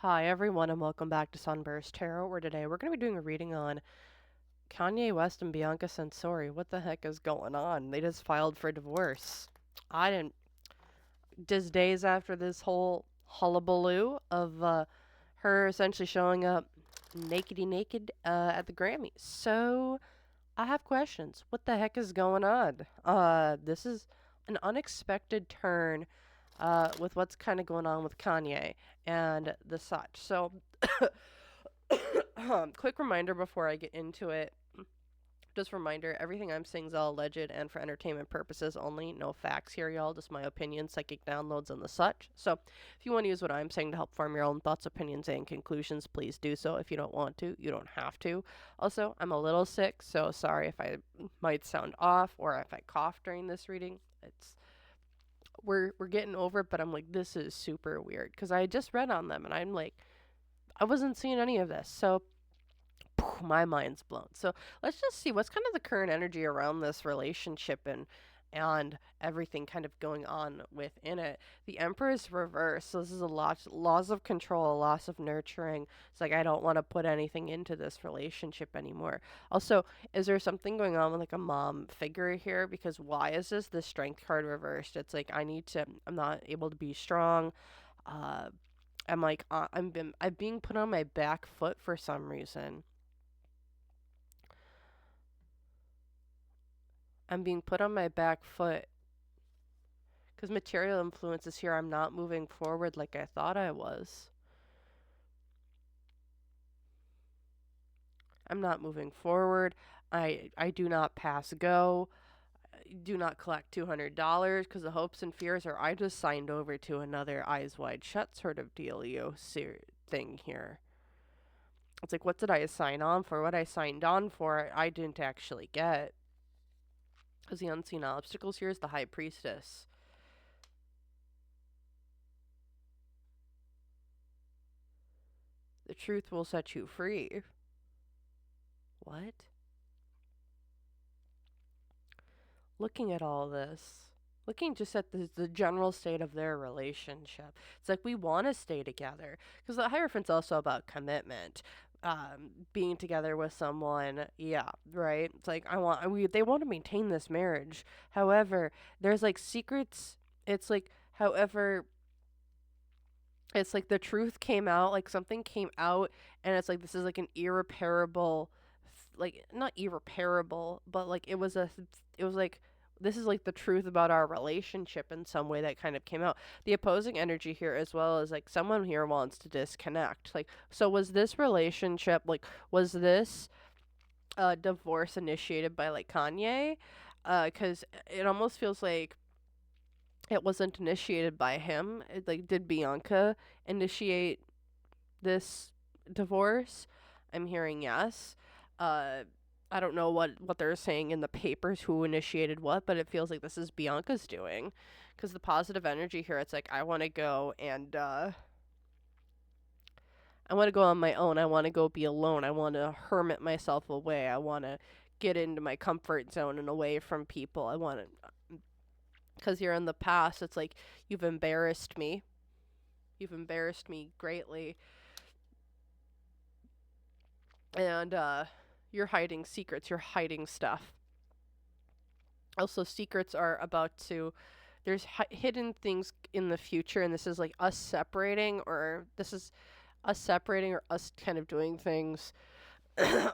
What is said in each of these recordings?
Hi everyone and welcome back to SunBurst Tarot, where today we're going to be doing a reading on Kanye West and Bianca Censori. What the heck is going on? They just filed for divorce. I didn't... Just days after this whole hullabaloo of her essentially showing up naked at the Grammys. So, I have questions. What the heck is going on? This is an unexpected turn with what's kind of going on with Kanye and the such. So, quick reminder before I get into it. Just reminder, everything I'm saying is all alleged and for entertainment purposes only. No facts here, y'all. Just my opinions, psychic downloads, and the such. So, if you want to use what I'm saying to help form your own thoughts, opinions, and conclusions, please do so. If you don't want to, you don't have to. Also, I'm a little sick, so sorry if I might sound off or if I cough during this reading. We're getting over it, but I'm like, this is super weird because I just read on them and I'm like, I wasn't seeing any of this. So my mind's blown. So let's just see what's kind of the current energy around this relationship and everything kind of going on within it. The Emperor's reverse. So this is a loss of control, a loss of nurturing. It's like I don't want to put anything into this relationship anymore. Also, is there something going on with like a mom figure here? Because why is the Strength card reversed? It's like I'm not able to be strong. I'm being put on my back foot for some reason. I'm being put on my back foot because material influences here. I'm not moving forward like I thought I was. I'm not moving forward. I do not pass go. Do not collect $200 because the hopes and fears are I just signed over to another eyes wide shut sort of dealio thing here. It's like, what did I sign on for? What I signed on for, I didn't actually get. Because the unseen obstacles here is the High Priestess. The truth will set you free. What? Looking at all this, looking just at the general state of their relationship, it's like we want to stay together. Because the Hierophant's also about commitment. Being together with someone, yeah, right? It's like they want to maintain this marriage. However, there's like secrets. It's like, however, it's like the truth came out, like something came out, and it's like this is like an irreparable, like not irreparable, but like it was like this is like the truth about our relationship in some way that kind of came out. The opposing energy here as well is like someone here wants to disconnect. Like, so was this relationship, like, was this divorce initiated by like Kanye? Because it almost feels like it wasn't initiated by him. Like, did Bianca initiate this divorce? I'm hearing yes. I don't know what they're saying in the papers, who initiated what, but it feels like this is Bianca's doing. Because the positive energy here, it's like, I want to go and, I want to go on my own. I want to go be alone. I want to hermit myself away. I want to get into my comfort zone and away from people. I want to, because here in the past, it's like, you've embarrassed me. You've embarrassed me greatly. And, you're hiding secrets. You're hiding stuff. Also, secrets are about to, there's hidden things in the future, and this is like us separating, or this is us separating, or us kind of doing things,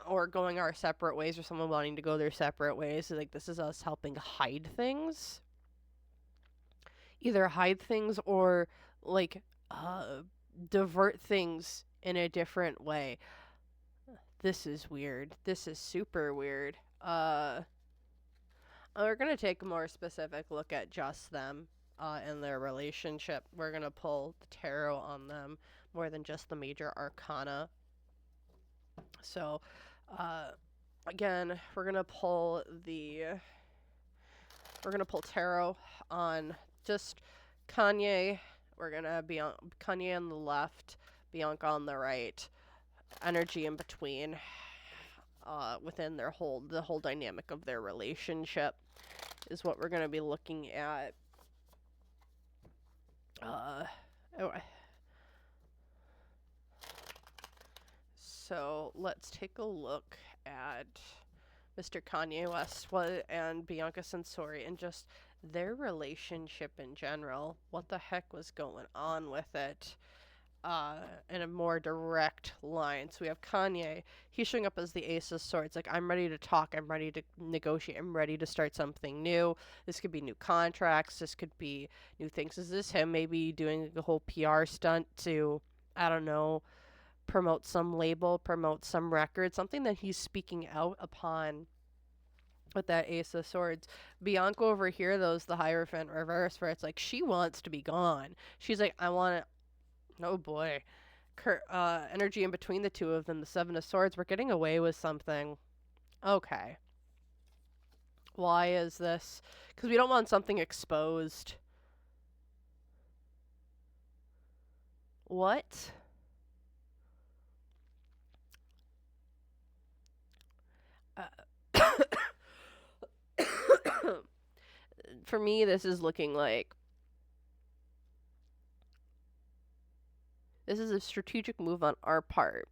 or going our separate ways, or someone wanting to go their separate ways. So, like, this is us helping hide things. Either hide things or, like, divert things in a different way. This is weird. This is super weird. We're going to take a more specific look at just them and their relationship. We're going to pull the tarot on them more than just the major arcana. So, again, we're going to pull tarot on just Kanye. We're going to be on Kanye on the left, Bianca on the right, energy in between. Within the whole dynamic of their relationship is what we're going to be looking at. So let's take a look at Mr. Kanye West and Bianca Censori and just their relationship in general. What the heck was going on with it? In a more direct line. So we have Kanye. He's showing up as the Ace of Swords. Like, I'm ready to talk. I'm ready to negotiate. I'm ready to start something new. This could be new contracts. This could be new things. Is this him maybe doing a whole PR stunt to, I don't know, promote some label, promote some record, something that he's speaking out upon with that Ace of Swords? Bianca over here, though, is the Hierophant reverse, where it's like she wants to be gone. She's like, I want to. Oh boy. Energy in between the two of them, the Seven of Swords. We're getting away with something. Okay. Why is this? Because we don't want something exposed. What? For me, this is looking like this is a strategic move on our part.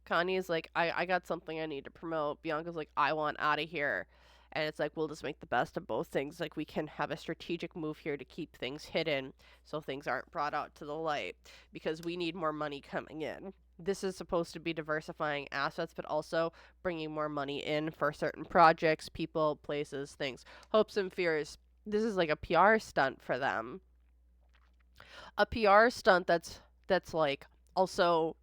Kanye's like, I got something I need to promote. Bianca's like, I want out of here. And it's like, we'll just make the best of both things. Like, we can have a strategic move here to keep things hidden so things aren't brought out to the light because we need more money coming in. This is supposed to be diversifying assets, but also bringing more money in for certain projects, people, places, things. Hopes and fears. This is like a PR stunt for them. A PR stunt that's like also,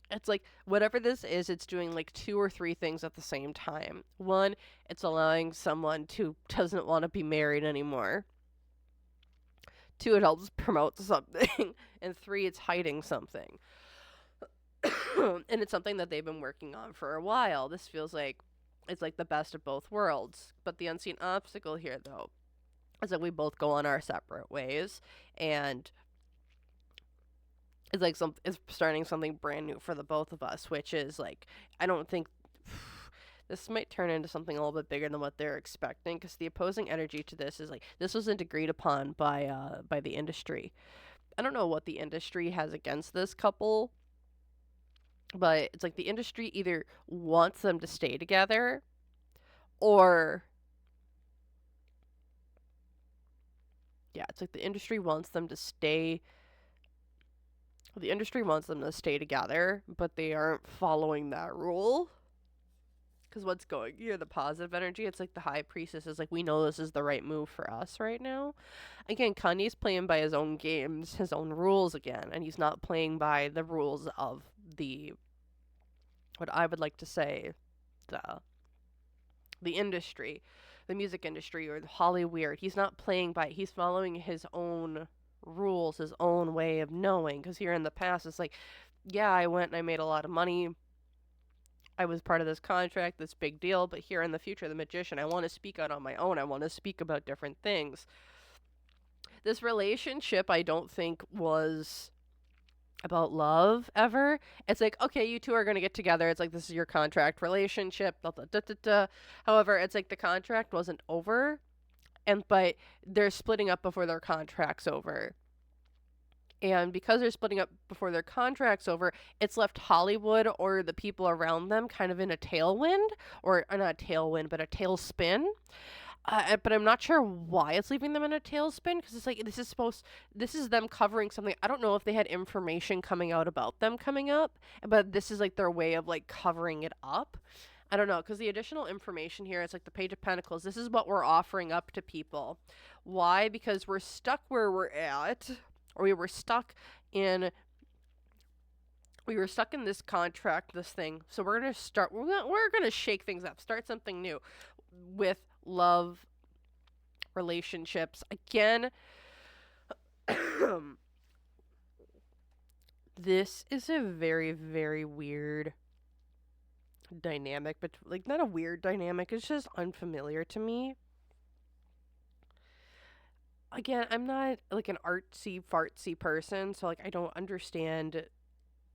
it's like whatever this is, it's doing like 2 or 3 things at the same time. One, it's allowing someone who doesn't want to be married anymore. 2, it helps promote something. And 3, it's hiding something. And it's something that they've been working on for a while. This feels like it's like the best of both worlds. But the unseen obstacle here, though, is that we both go on our separate ways. And it's like it's starting something brand new for the both of us, which is like, I don't think this might turn into something a little bit bigger than what they're expecting, because the opposing energy to this is like, this wasn't agreed upon by the industry. I don't know what the industry has against this couple, but it's like the industry either wants them to stay together or it's like the industry wants them to stay. The industry wants them to stay together, but they aren't following that rule. Because what's going here, the positive energy, it's like the High Priestess is like, we know this is the right move for us right now. Again, Kanye's playing by his own games, his own rules again, and he's not playing by the rules of what I would like to say, the industry, the music industry, or the Hollywood. He's not playing by, he's following his own rules, his own way of knowing. Because here in the past, it's like, yeah, I went and I made a lot of money. I was part of this contract, this big deal, but here in the future, the magician, I want to speak out on my own. I want to speak about different things. This relationship, I don't think, was about love ever. It's like, okay, you two are going to get together. It's like, this is your contract relationship. Blah, blah, blah, blah, blah. However, it's like the contract wasn't over, but they're splitting up before their contract's over. And because they're splitting up before their contract's over, it's left Hollywood or the people around them kind of in a tailwind, or not a tailwind, but a tailspin. But I'm not sure why it's leaving them in a tailspin, because it's like, this is them covering something. I don't know if they had information coming out about them coming up, but this is like their way of like covering it up. I don't know, because the additional information here, it's like the Page of Pentacles. This is what we're offering up to people. Why? Because we're stuck where we're at, or we were stuck in this contract, this thing. So we're going to shake things up, start something new with love, relationships. Again, this is a very, very weird dynamic, but like, not a weird dynamic, it's just unfamiliar to me. Again, I'm not like an artsy fartsy person, so like, I don't understand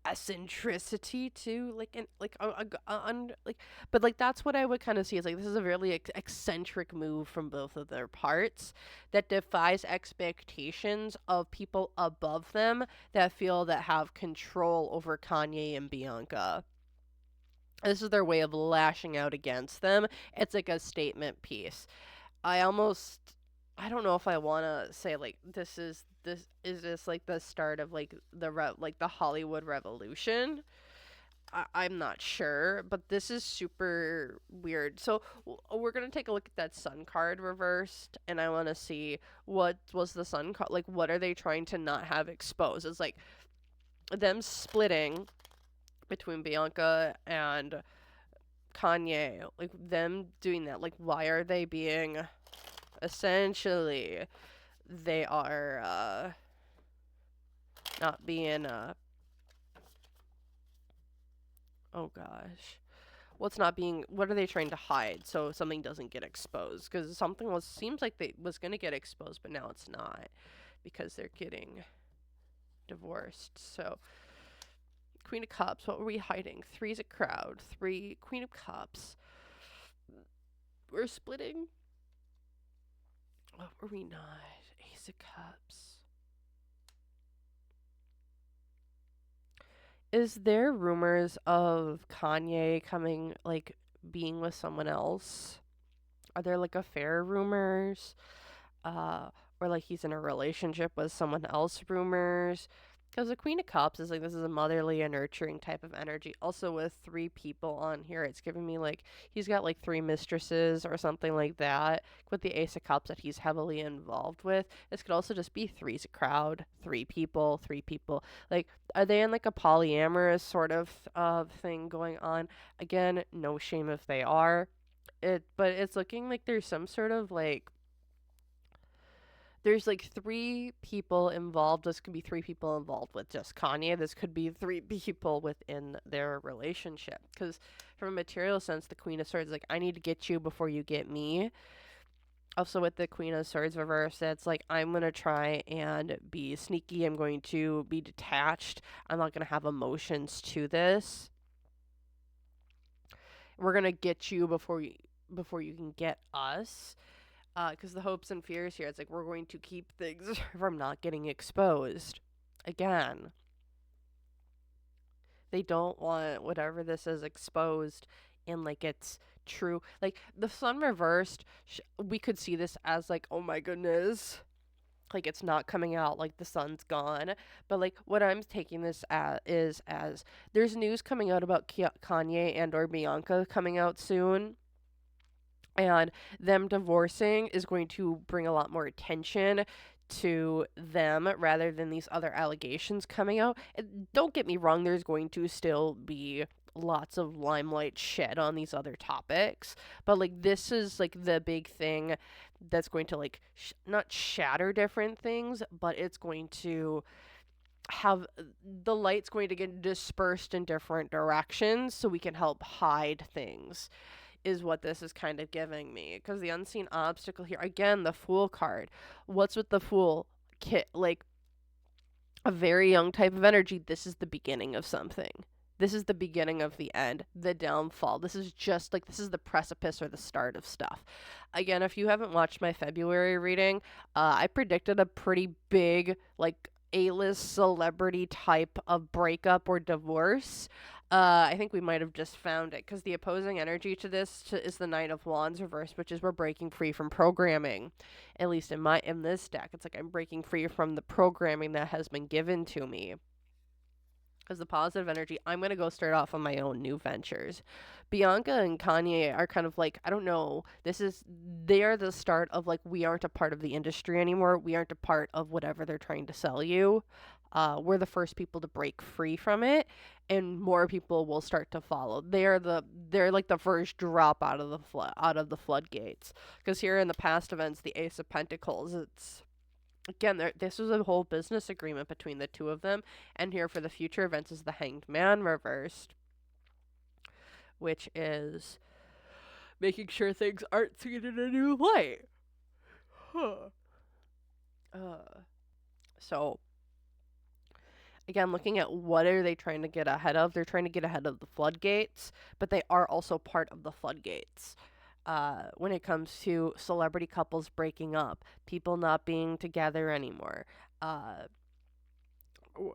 eccentricity to like an like like, but like that's what I would kind of see is like this is a really eccentric move from both of their parts that defies expectations of people above them that feel that have control over Kanye and Bianca. This is their way of lashing out against them. It's like a statement piece. I almost, I don't know if I want to say like this like the start of like like the Hollywood Revolution. I'm not sure, but this is super weird. So we're gonna take a look at that Sun card reversed, and I want to see what was the Sun card like. What are they trying to not have exposed? It's like them splitting between Bianca and Kanye, like them doing that. Like, why are they being essentially? They are not being oh gosh. What's not being, what are they trying to hide so something doesn't get exposed? Because something was, seems like they was going to get exposed, but now it's not because they're getting divorced. So Queen of Cups, what were we hiding? Three's a crowd. Three, Queen of Cups. We're splitting. What were we not? Ace of Cups. Is there rumors of Kanye coming, like, being with someone else? Are there, like, affair rumors? Uh, or, like, he's in a relationship with someone else rumors? Because the Queen of Cups is, like, this is a motherly and nurturing type of energy. Also, with three people on here, it's giving me, like, he's got, like, three mistresses or something like that. With the Ace of Cups that he's heavily involved with. This could also just be three's a crowd, three people. Like, are they in, like, a polyamorous sort of thing going on? Again, no shame if they are. But it's looking like there's some sort of, like, there's like three people involved. This could be three people involved with just Kanye. This could be three people within their relationship. Because from a material sense, the Queen of Swords is like, I need to get you before you get me. Also, with the Queen of Swords reverse, it's like, I'm going to try and be sneaky. I'm going to be detached. I'm not going to have emotions to this. We're going to get you before you can get us. Because the hopes and fears here, it's like we're going to keep things from not getting exposed. Again, they don't want whatever this is exposed and like it's true. Like the Sun reversed, we could see this as like, oh my goodness, like it's not coming out, like the Sun's gone. But like what I'm taking this as is as there's news coming out about Kanye and or Bianca coming out soon. And them divorcing is going to bring a lot more attention to them rather than these other allegations coming out. And don't get me wrong, there's going to still be lots of limelight shed on these other topics, but like this is like the big thing that's going to like not shatter different things, but it's going to have the light's going to get dispersed in different directions so we can help hide things is what this is kind of giving me. Because the unseen obstacle here, again, the Fool card. What's with the Fool? Like, a very young type of energy. This is the beginning of something. This is the beginning of the end, the downfall. This is just like, this is the precipice or the start of stuff. Again, if you haven't watched my February reading, I predicted a pretty big, like, A-list celebrity type of breakup or divorce. I think we might have just found it because the opposing energy to this is the Knight of Wands reverse, which is we're breaking free from programming. At least in this deck, it's like I'm breaking free from the programming that has been given to me. Because the positive energy, I'm going to go start off on my own new ventures. Bianca and Kanye are kind of like, I don't know, they are the start of like, we aren't a part of the industry anymore. We aren't a part of whatever they're trying to sell you. We're the first people to break free from it, and more people will start to follow. They're like the first drop out of the floodgates. Because here in the past events, the Ace of Pentacles, it's again, this was a whole business agreement between the two of them, and here for the future events is the Hanged Man reversed, which is making sure things aren't seen in a new light. So, again, looking at what are they trying to get ahead of. They're trying to get ahead of the floodgates, but they are also part of the floodgates. When it comes to celebrity couples breaking up, people not being together anymore. Uh,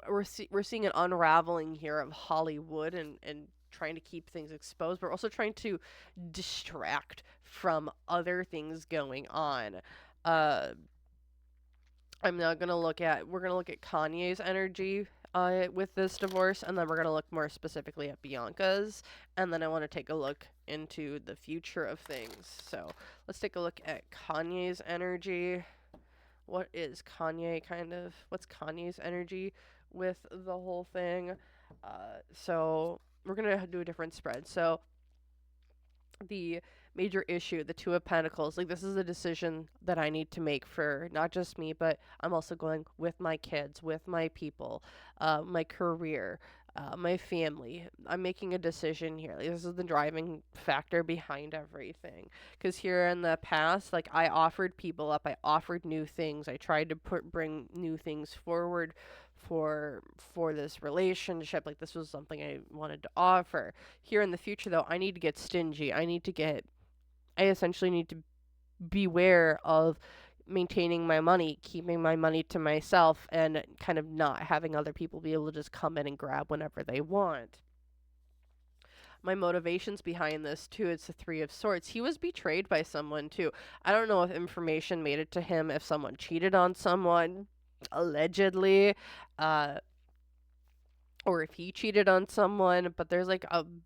we're seeing an unraveling here of Hollywood and trying to keep things exposed, but also trying to distract from other things going on. Uh, I'm now gonna look at we're gonna look at Kanye's energy with this divorce, and then we're gonna look more specifically at Bianca's, and then I want to take a look into the future of things. So let's take a look at Kanye's energy. What is Kanye what's Kanye's energy with the whole thing? So we're gonna do a different spread. So the major issue, the Two of Pentacles, like this is a decision that I need to make for not just me, but I'm also going with my kids, with my people, my career, my family. I'm making a decision here. Like, this is the driving factor behind everything. Because here in the past, like I offered people up, I offered new things, I tried to bring new things forward for this relationship. Like this was something I wanted to offer. Here in the future though, I need to get stingy. I essentially need to beware of maintaining my money, keeping my money to myself, and kind of not having other people be able to just come in and grab whenever they want. My motivations behind this too, it's the Three of Swords. He was betrayed by someone too. I don't know if information made it to him, if someone cheated on someone, allegedly, uh, or if he cheated on someone, but there's and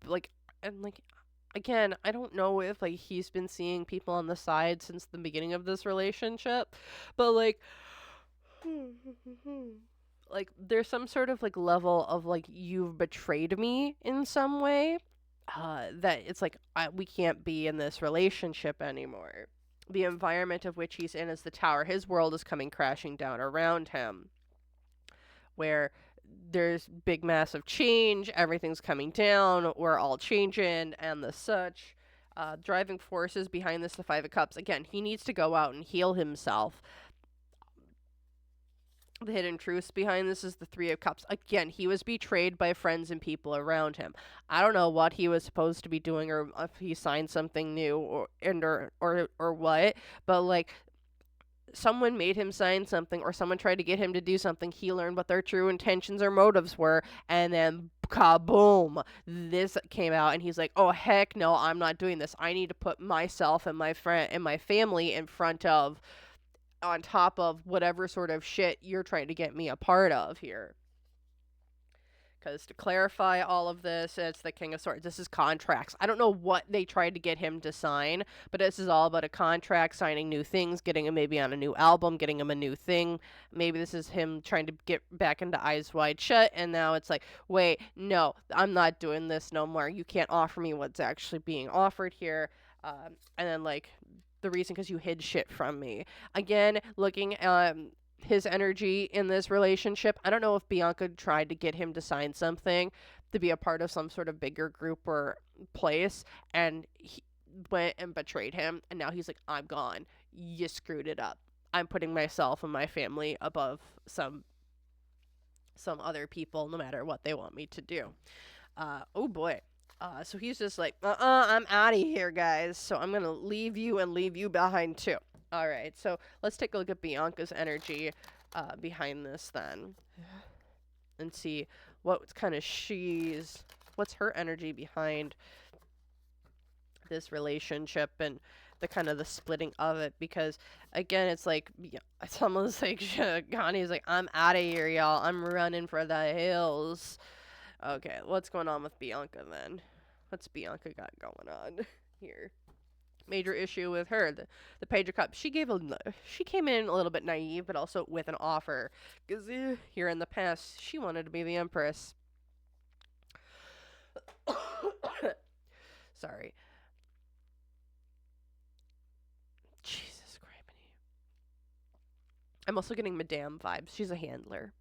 like again, I don't know if like he's been seeing people on the side since the beginning of this relationship, but like there's some sort of like level of like you've betrayed me in some way, that it's like we can't be in this relationship anymore. The environment of which he's in is the Tower. His world is coming crashing down around him, where there's big massive change, everything's coming down, we're all changing and the such. Driving forces behind this, the Five of Cups. Again, he needs to go out and heal himself. The hidden truths behind this is the Three of Cups. Again, he was betrayed by friends and people around him. I don't know what he was supposed to be doing, or if he signed something new, or what, but like someone made him sign something, or someone tried to get him to do something. He learned what their true intentions or motives were, and then kaboom, this came out, and he's like, oh heck no, I'm not doing this. I need to put myself and my friend and my family in front of, on top of whatever sort of shit you're trying to get me a part of here. Because to clarify all of this, it's the King of Swords. This is contracts. I don't know what they tried to get him to sign, but this is all about a contract, signing new things, getting him maybe on a new album, getting him a new thing. Maybe this is him trying to get back into Eyes Wide Shut, and now it's like, wait, no, I'm not doing this no more. You can't offer me what's actually being offered here. And then, like, the reason because you hid shit from me. Again, looking his energy in this relationship. I don't know if Bianca tried to get him to sign something to be a part of some sort of bigger group or place, and he went and betrayed him, and now he's like, I'm gone. You screwed it up. I'm putting myself and my family above some other people, no matter what they want me to do. Oh boy. So he's just like, I'm out of here, guys. So I'm gonna leave you and leave you behind too. All right, so let's take a look at Bianca's energy behind this then, and see what's her energy behind this relationship and the kind of the splitting of it. Because again, it's like, it's almost like Kanye's like, I'm out of here, y'all. I'm running for the hills. Okay, what's going on with Bianca then? What's Bianca got going on here? Major issue with her, the Page of Cups. She came in a little bit naive, but also with an offer, because here in the past she wanted to be the Empress. Sorry. Jesus Christ. I'm also getting Madame vibes. She's a handler.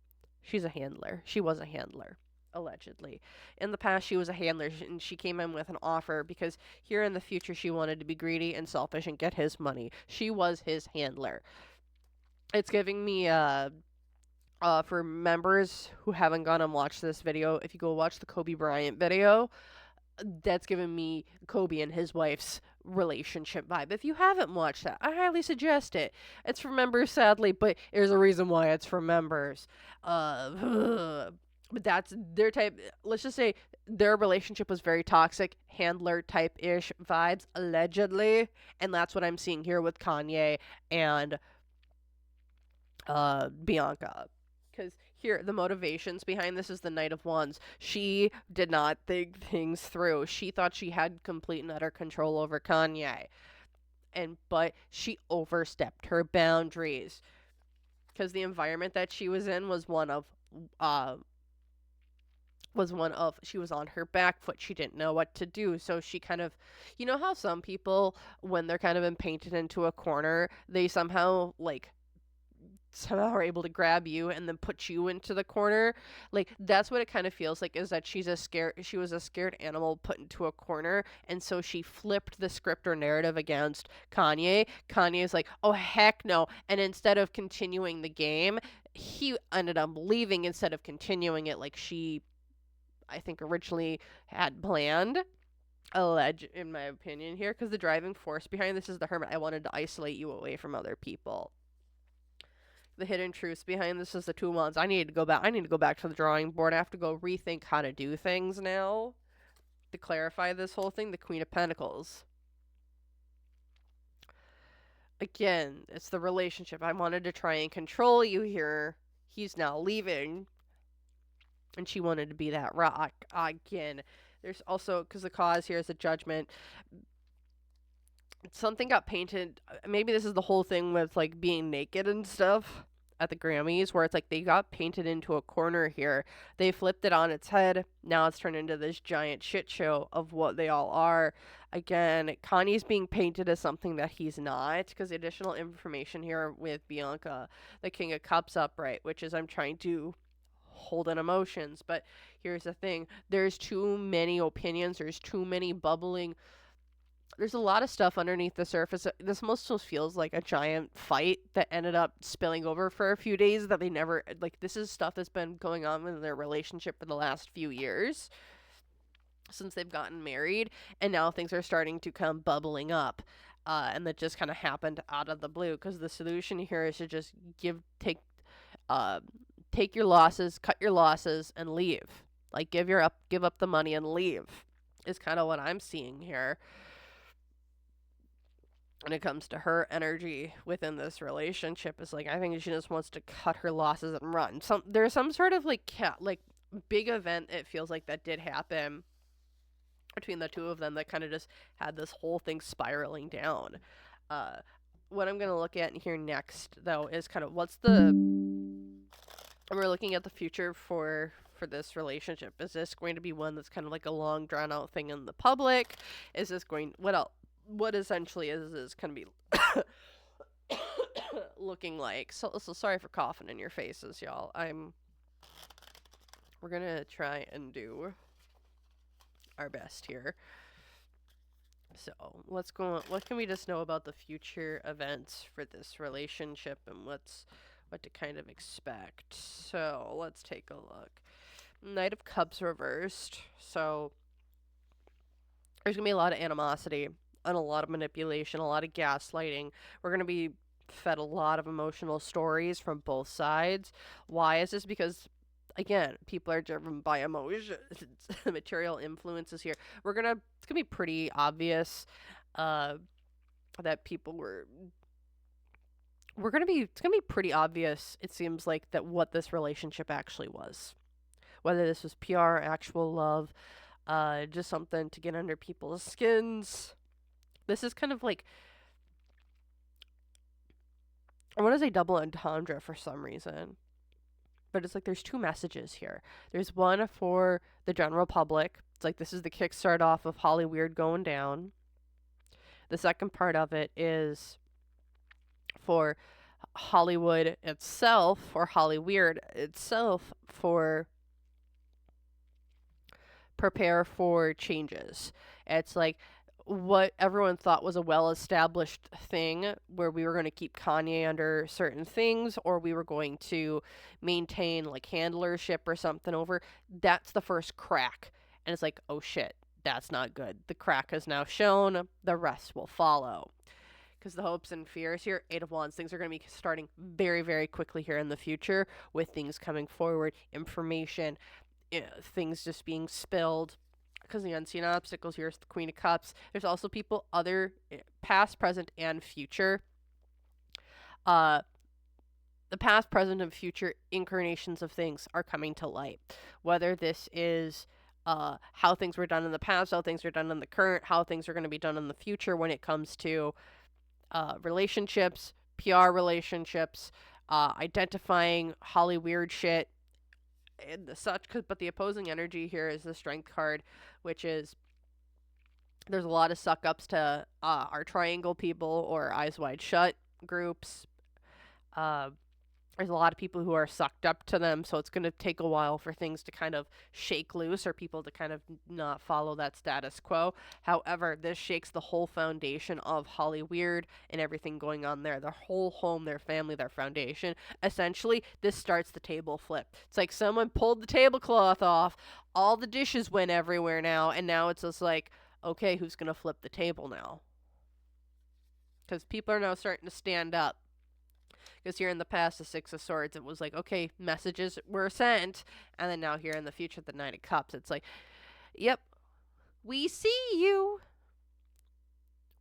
She was a handler. Allegedly. In the past, she was a handler, and she came in with an offer because here in the future, she wanted to be greedy and selfish and get his money. She was his handler. It's giving me For members who haven't gone and watched this video, if you go watch the Kobe Bryant video, that's given me Kobe and his wife's relationship vibe. If you haven't watched that, I highly suggest it. It's for members, sadly, but there's a reason why it's for members. But that's their type. Let's just say their relationship was very toxic, handler type ish vibes, allegedly, and that's what I'm seeing here with Kanye and Bianca. Because here, the motivations behind this is the Knight of Wands. She did not think things through. She thought she had complete and utter control over Kanye. But she overstepped her boundaries. Because the environment that she was in was one of she was on her back foot. She didn't know what to do. So she kind of, you know how some people, when they're kind of been painted into a corner, they somehow are able to grab you and then put you into the corner. Like, that's what it kind of feels like, is that she was a scared animal put into a corner, and so she flipped the script or narrative against Kanye. Kanye's like, oh heck no, and instead of continuing the game, he ended up leaving instead of continuing it like she, I think, originally had planned. In my opinion here, because the driving force behind this is the Hermit. I wanted to isolate you away from other people. The hidden truths behind this is the 2 months. I need to go back to the drawing board. I have to go rethink how to do things now to clarify this whole thing. The Queen of Pentacles. Again, it's the relationship. I wanted to try and control you here. He's now leaving. And she wanted to be that rock. Again, there's also, because the cause here is a judgment. Something got painted. Maybe this is the whole thing with like being naked and stuff at the Grammys, where it's like they got painted into a corner here. They flipped it on its head. Now it's turned into this giant shit show of what they all are. Again, Kanye's being painted as something that he's not, because additional information here with Bianca, the King of Cups upright, which is I'm trying to hold in emotions. But here's the thing. There's too many opinions. There's too many bubbling. There's a lot of stuff underneath the surface. This almost feels like a giant fight that ended up spilling over for a few days that they never, like, this is stuff that's been going on in their relationship for the last few years since they've gotten married, and now things are starting to come bubbling up. And that just kind of happened out of the blue, because the solution here is to just take your losses, cut your losses, and leave. Like, give up the money and leave is kind of what I'm seeing here when it comes to her energy within this relationship. Is like, I think she just wants to cut her losses and run. There's some sort of like big event, it feels like, that did happen between the two of them that kind of just had this whole thing spiraling down. What I'm gonna look at here next, though, is kind of we're looking at the future for this relationship. Is this going to be one that's kind of like a long drawn out thing in the public? Is this going, what essentially is this going to be looking like? So sorry for coughing in your faces, y'all. We're gonna try and do our best here. So what can we just know about the future events for this relationship, and what to kind of expect? So let's take a look. Knight of Cups reversed. So there's gonna be a lot of animosity and a lot of manipulation, a lot of gaslighting. We're going to be fed a lot of emotional stories from both sides. Why is this? Because, again, people are driven by emotions. Material influences here. It's going to be pretty obvious that people were... it's going to be pretty obvious, it seems like, that what this relationship actually was. Whether this was PR, actual love, just something to get under people's skins. This is kind of like, I want to say double entendre for some reason, but it's like there's two messages here. There's one for the general public. It's like, this is the kickstart off of Holly Weird going down. The second part of it is for Hollywood itself, or Holly Weird itself, for prepare for changes. It's like, what everyone thought was a well-established thing where we were going to keep Kanye under certain things, or we were going to maintain like handlership or something over, that's the first crack. And it's like, oh shit, that's not good. The crack has now shown, the rest will follow. Because the hopes and fears here, Eight of Wands, things are going to be starting very, very quickly here in the future with things coming forward, information, things just being spilled. Because the unseen obstacles here is the Queen of Cups. There's also people, other past, present, and future. The past, present, and future incarnations of things are coming to light. Whether this is how things were done in the past, how things are done in the current, how things are going to be done in the future when it comes to relationships, PR relationships, identifying Holly weird shit, and the such. But the opposing energy here is the Strength card, which is there's a lot of suck ups to our triangle people or eyes wide shut groups. Uh, there's a lot of people who are sucked up to them, so it's going to take a while for things to kind of shake loose or people to kind of not follow that status quo. However, this shakes the whole foundation of Holly Weird and everything going on there. Their whole home, their family, their foundation. Essentially, this starts the table flip. It's like someone pulled the tablecloth off, all the dishes went everywhere now, and now it's just like, okay, who's going to flip the table now? Because people are now starting to stand up. Because here in the past, the Six of Swords, it was like, okay, messages were sent. And then now here in the future, the Knight of Cups, it's like, yep, we see you.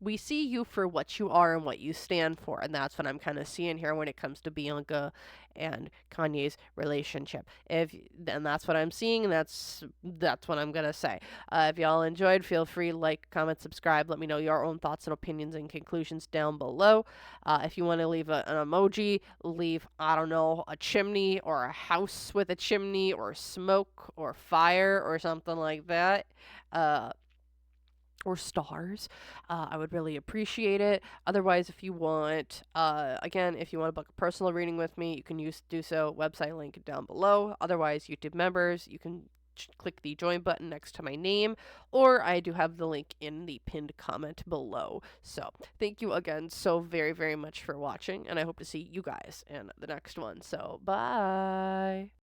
We see you for what you are and what you stand for. And that's what I'm kind of seeing here when it comes to Bianca and Kanye's relationship. And that's what I'm seeing, and that's what I'm going to say. If y'all enjoyed, feel free to like, comment, subscribe. Let me know your own thoughts and opinions and conclusions down below. If you want to leave an emoji, leave, I don't know, a chimney or a house with a chimney or smoke or fire or something like that. Or stars. I would really appreciate it. Otherwise, if you want, again, if you want to book a personal reading with me, you can do so. Website link down below. Otherwise, YouTube members, you can click the join button next to my name, or I do have the link in the pinned comment below. So thank you again so very, very much for watching, and I hope to see you guys in the next one. So bye.